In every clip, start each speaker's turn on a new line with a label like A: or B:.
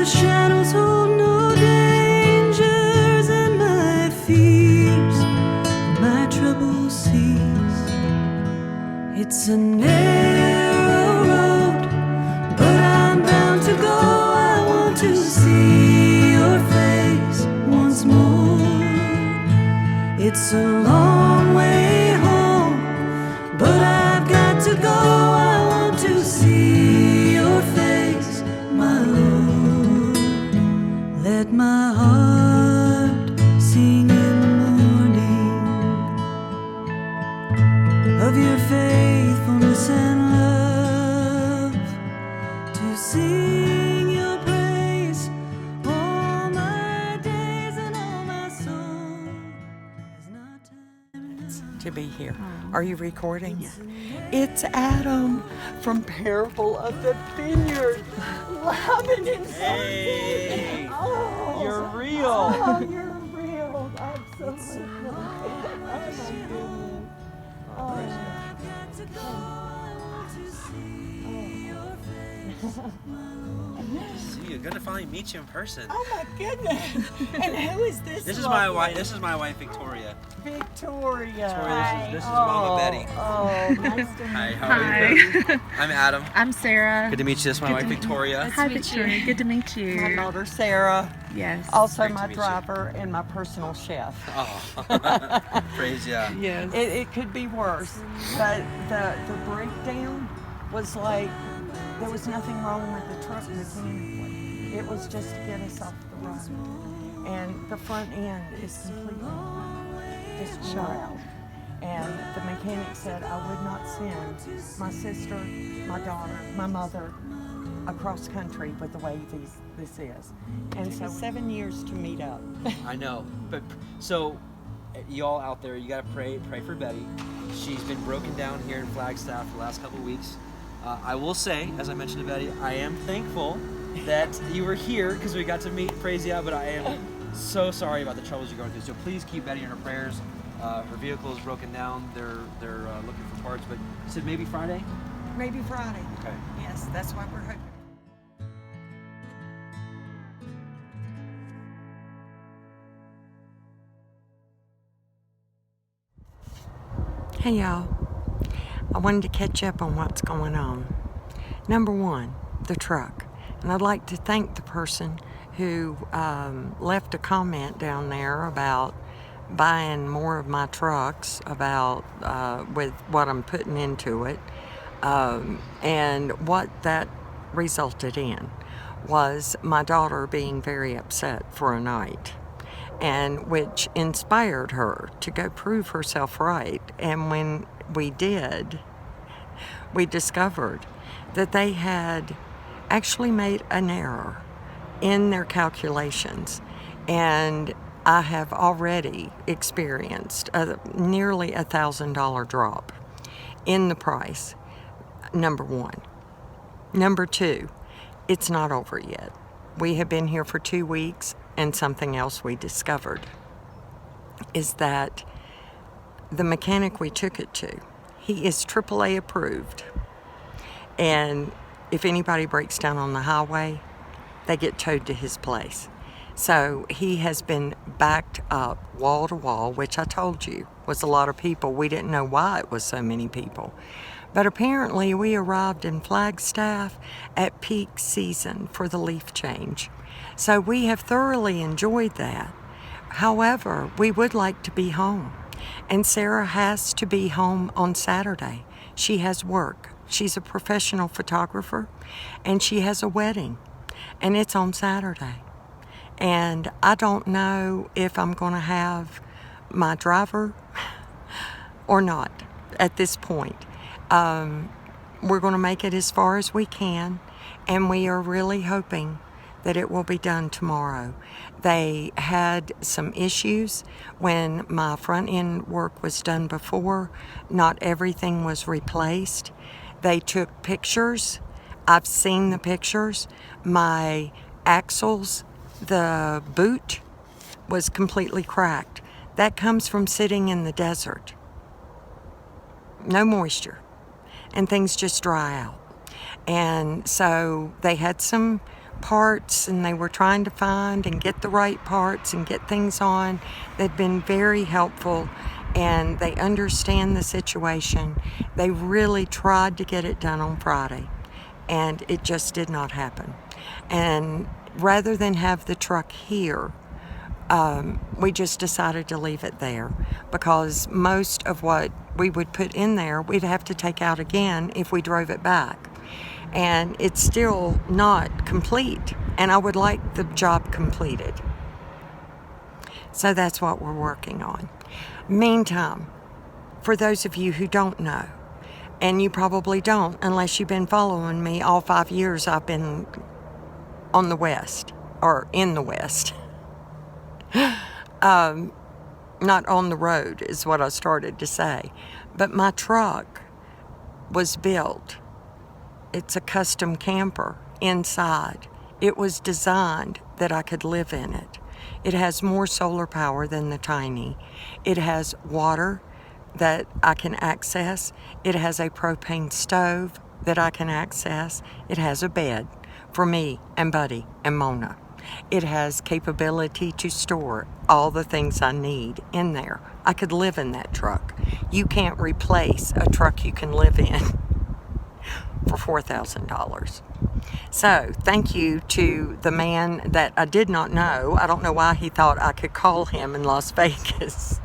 A: the shadows hold no dangers, and my fears, my troubles cease. It's a narrow road, but I'm bound to go. I want to see your face once more. It's a long way home, but I've got to go. I want to see your face, my Lord. Let my heart sing in the morning of your faithfulness and love, to sing your praise all my days, and all my soul has not time enough
B: to be here. Are you recording? Yeah. It's Adam from Parable of the Vineyard. Lebanon.
C: Hey!
B: Oh,
C: You're real!
B: Oh, you're real. Absolutely. Oh, my goodness.
C: See, you're gonna finally meet you in person.
B: Oh my goodness. And who is this?
C: This is my wife. This is my wife, Victoria.
B: Victoria.
C: This is Mama Betty.
B: Oh, nice to meet
C: Hi,
B: you.
C: how are you? I'm Adam.
D: I'm Sarah.
C: Good to meet you. This is my wife, Victoria.
D: Hi, Victoria. Good to meet you.
B: My daughter Sarah.
D: Yes.
B: Also
C: Great to
B: my
C: meet you.
B: driver and my personal chef.
C: Oh, praise ya.
D: Yes.
B: It could be worse, but the breakdown was like there was nothing wrong with the truck mechanically. It was just to get us off the road, and the front end is completely destroyed out. And the mechanic said I would not send my sister, my daughter, my mother across country with the way this is. And so 7 years to meet up.
C: I know, but so y'all out there, you gotta pray for Betty. She's been broken down here in Flagstaff for the last couple of weeks. I will say, as I mentioned to Betty, I am thankful that you were here because we got to meet. Praise ya, but I am so sorry about the troubles you're going through. So please keep Betty in her prayers. Her vehicle is broken down. They're looking for parts, but you said maybe Friday.
B: Maybe Friday.
C: Okay.
B: Yes, that's what we're hoping. Hey y'all, I wanted to catch up on what's going on. Number one, the truck. And I'd like to thank the person who left a comment down there about buying more of my trucks, about with what I'm putting into it. And what that resulted in was my daughter being very upset for a night, and which inspired her to go prove herself right. And when we did, we discovered that they had actually made an error in their calculations, and I have already experienced nearly $1,000 drop in the price. Number one. Number two, it's not over yet. We have been here for 2 weeks, and something else we discovered is that the mechanic we took it to, he is AAA approved. And if anybody breaks down on the highway, they get towed to his place. So he has been backed up wall to wall, which I told you was a lot of people. We didn't know why it was so many people. But apparently we arrived in Flagstaff at peak season for the leaf change. So we have thoroughly enjoyed that. However, we would like to be home. And Sarah has to be home on Saturday. She has work. She's a professional photographer, and she has a wedding, and it's on Saturday. And I don't know if I'm going to have my driver or not at this point. We're going to make it as far as we can, and we are really hoping that it will be done tomorrow. They had some issues when my front end work was done before. Not everything was replaced. They took pictures. I've seen the pictures. My axles, the boot was completely cracked. That comes from sitting in the desert. No moisture. And things just dry out. And so they had some parts, and they were trying to find and get the right parts and get things on. They've been very helpful, and they understand the situation. They really tried to get it done on Friday, and it just did not happen. And rather than have the truck here, we just decided to leave it there, because most of what we would put in there we'd have to take out again if we drove it back. And it's still not complete, and I would like the job completed. So that's what we're working on. Meantime, for those of you who don't know, and you probably don't unless you've been following me all 5 years I've been on the West, or in the West. Not on the road is what I started to say. But my truck was built. It's a custom camper inside. It was designed that I could live in it. It has more solar power than the Tiny. It has water that I can access. It has a propane stove that I can access. It has a bed for me and Buddy and Mona. It has capability to store all the things I need in there. I could live in that truck. You can't replace a truck you can live in for $4,000. So thank you to the man that I did not know. I don't know why he thought I could call him in Las Vegas.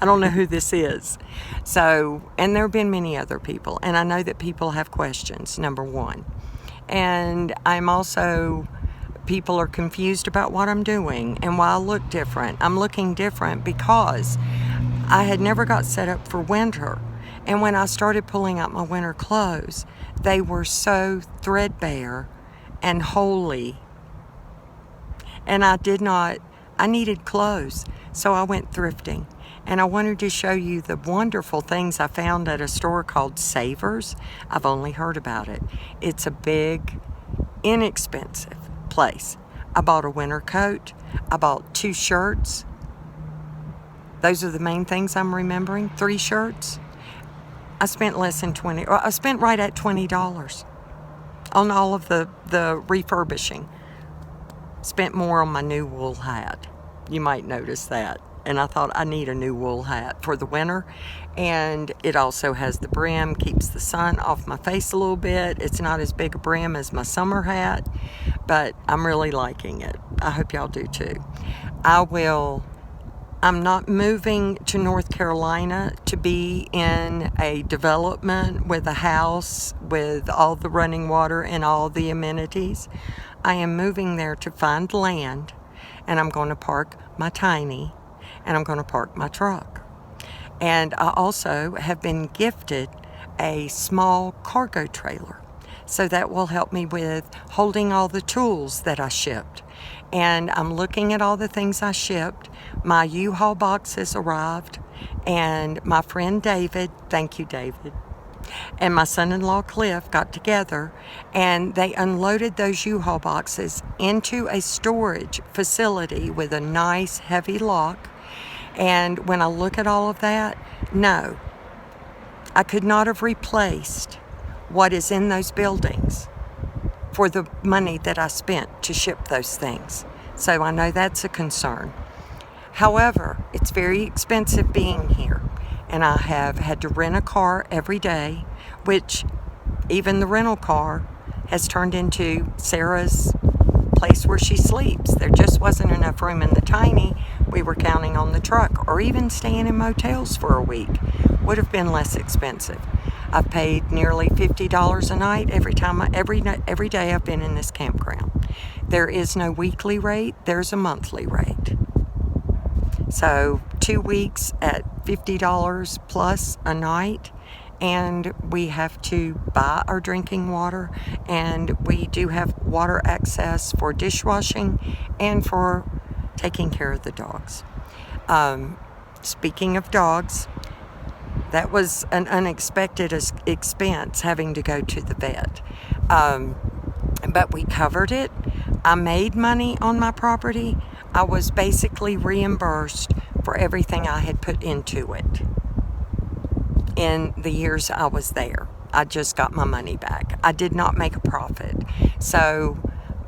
B: I don't know who this is. So, and there have been many other people, and I know that people have questions, number one. And I'm also, people are confused about what I'm doing and why I look different. I'm looking different because I had never got set up for winter. And when I started pulling out my winter clothes, they were so threadbare and holey. And I needed clothes. So I went thrifting. And I wanted to show you the wonderful things I found at a store called Savers. I've only heard about it. It's a big, inexpensive place. I bought a winter coat. I bought 2 shirts. Those are the main things I'm remembering. 3 shirts. I spent less than I spent right at $20 on all of the refurbishing. Spent more on my new wool hat. You might notice that. And I thought I need a new wool hat for the winter. And it also has the brim, keeps the sun off my face a little bit. It's not as big a brim as my summer hat, but I'm really liking it. I hope y'all do too. I'm not moving to North Carolina to be in a development with a house with all the running water and all the amenities. I am moving there to find land, and I'm going to park my Tiny, and I'm going to park my truck. And I also have been gifted a small cargo trailer. So that will help me with holding all the tools that I shipped. And I'm looking at all the things I shipped. My U-Haul boxes arrived. And my friend David, thank you David, and my son-in-law Cliff got together, and they unloaded those U-Haul boxes into a storage facility with a nice heavy lock. And when I look at all of that, no, I could not have replaced what is in those buildings for the money that I spent to ship those things. So I know that's a concern. However, it's very expensive being here, and I have had to rent a car every day, which even the rental car has turned into Sarah's place where she sleeps. There just wasn't enough room in the Tiny. We were counting on the truck, or even staying in motels for a week would have been less expensive. I've paid nearly $50 a night every day I've been in this campground. There is no weekly rate, there's a monthly rate. So 2 weeks at $50 plus a night, and we have to buy our drinking water, and we do have water access for dishwashing and for taking care of the dogs. Speaking of dogs, that was an unexpected expense, having to go to the vet. But we covered it. I made money on my property. I was basically reimbursed for everything I had put into it in the years I was there. I just got my money back. I did not make a profit. So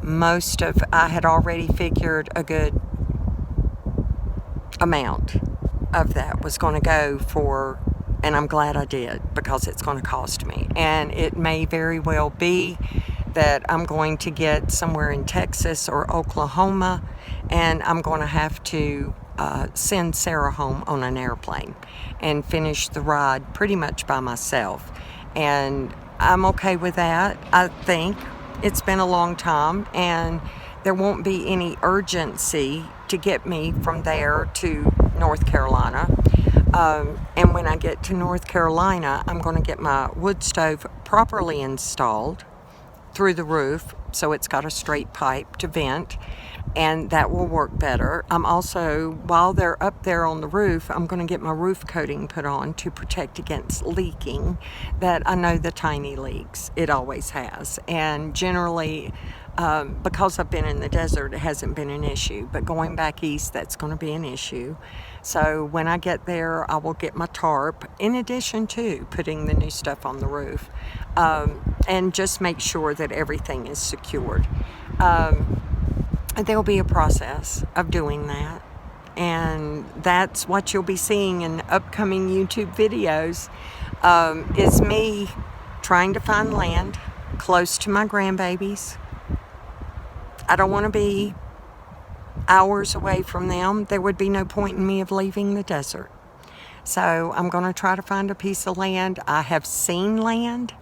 B: I had already figured a good amount of that was going to go for, and I'm glad I did, because it's going to cost me. And it may very well be that I'm going to get somewhere in Texas or Oklahoma, and I'm going to have to send Sarah home on an airplane and finish the ride pretty much by myself. And I'm okay with that. I think it's been a long time, and there won't be any urgency to get me from there to North Carolina. And when I get to North Carolina, I'm going to get my wood stove properly installed through the roof, so it's got a straight pipe to vent, and that will work better. I'm also, while they're up there on the roof, I'm going to get my roof coating put on to protect against leaking. That I know the tiny leaks, it always has, and generally because I've been in the desert, it hasn't been an issue, but going back east, that's going to be an issue. So when I get there, I will get my tarp, in addition to putting the new stuff on the roof, and just make sure that everything is secured. There'll be a process of doing that, and that's what you'll be seeing in upcoming YouTube videos, is me trying to find land close to my grandbabies. I don't want to be hours away from them. There would be no point in me of leaving the desert. So I'm going to try to find a piece of land. I have seen land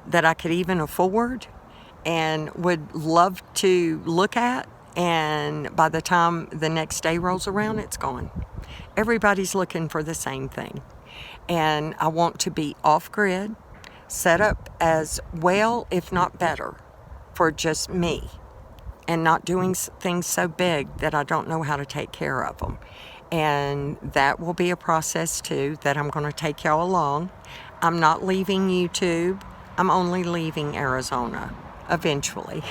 B: that I could even afford and would love to look at, and by the time the next day rolls around, it's gone. Everybody's looking for the same thing, and I want to be off-grid, set up as well, if not better, for just me, and not doing things so big that I don't know how to take care of them. And that will be a process too that I'm going to take y'all along. I'm not leaving YouTube. I'm only leaving Arizona eventually.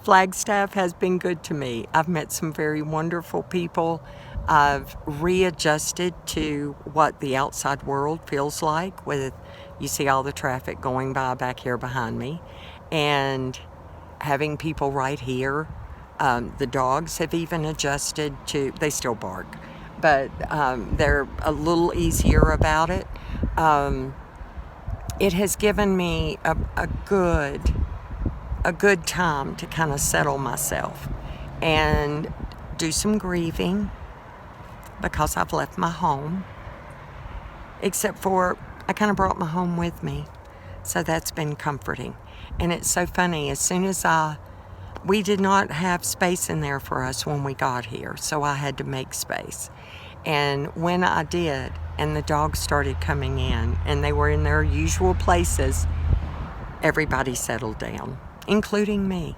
B: Flagstaff has been good to me. I've met some very wonderful people. I've readjusted to what the outside world feels like with, you see all the traffic going by back here behind me, and having people right here. The dogs have even adjusted to, they still bark, but they're a little easier about it. It has given me a good time to kind of settle myself and do some grieving, because I've left my home, except for I kind of brought my home with me, so that's been comforting. And it's so funny, as soon as we did not have space in there for us when we got here, so I had to make space. And when I did, and the dogs started coming in, and they were in their usual places, everybody settled down, including me.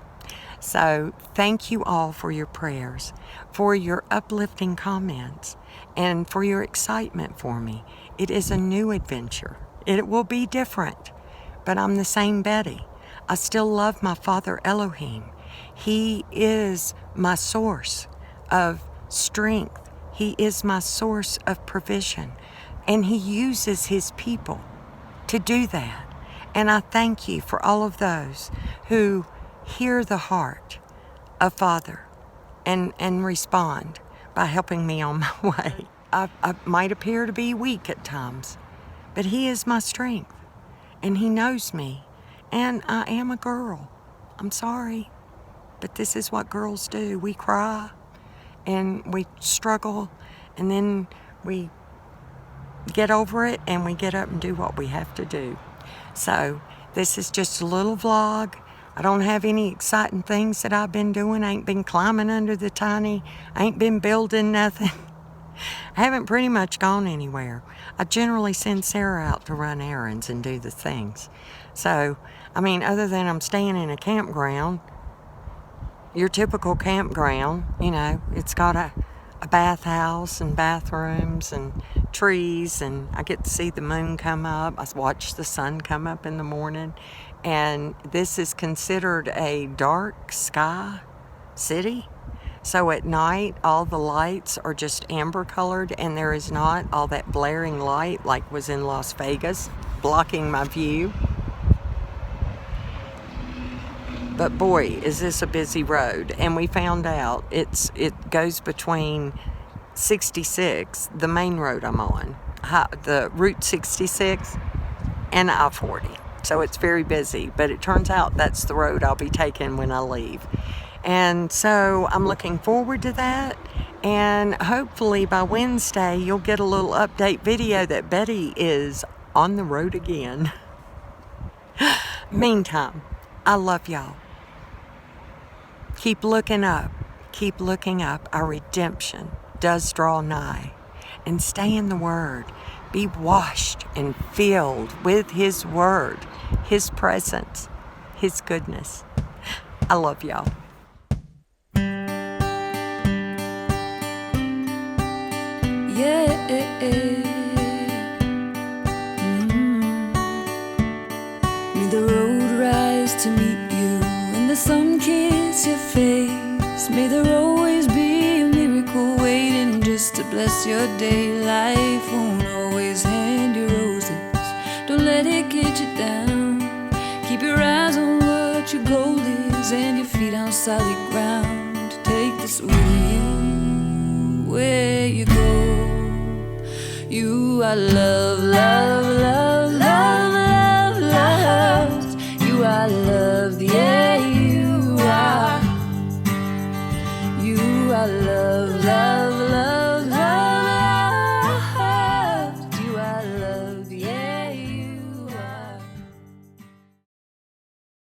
B: So thank you all for your prayers, for your uplifting comments, and for your excitement for me. It is a new adventure. It will be different, but I'm the same Betty. I still love my Father Elohim. He is my source of strength. He is my source of provision. And He uses His people to do that. And I thank you for all of those who hear the heart of Father and respond by helping me on my way. I might appear to be weak at times, but He is my strength, and He knows me, and I am a girl. I'm sorry, but this is what girls do. We cry, and we struggle, and then we get over it, and we get up and do what we have to do. So this is just a little vlog. I don't have any exciting things that I've been doing. I ain't been climbing under the tiny. I ain't been building nothing. I haven't pretty much gone anywhere. I generally send Sarah out to run errands and do the things. So, I mean, other than I'm staying in a campground, your typical campground, you know, it's got a bathhouse and bathrooms and trees, and I get to see the moon come up. I watch the sun come up in the morning, and this is considered a dark sky city. So at night, all the lights are just amber colored, and there is not all that blaring light like was in Las Vegas, blocking my view. but boy, is this a busy road. And we found out it goes between 66, the main road I'm on, the Route 66, and I-40. So it's very busy, but it turns out that's the road I'll be taking when I leave. And so I'm looking forward to that. And hopefully by Wednesday, you'll get a little update video that Betty is on the road again. Meantime, I love y'all. Keep looking up. Keep looking up. Our redemption does draw nigh. And stay in the Word. Be washed and filled with His Word, His presence, His goodness. I love y'all.
A: Yeah. May the road rise to meet you and the sun kiss your face. May there always be a miracle waiting just to bless your day. Life won't always hand you roses. Don't let it get you down. Keep your eyes on what your goal is and your feet on solid ground. Take this with you where you go. You are love, love, love, love, love, loved. You are love, the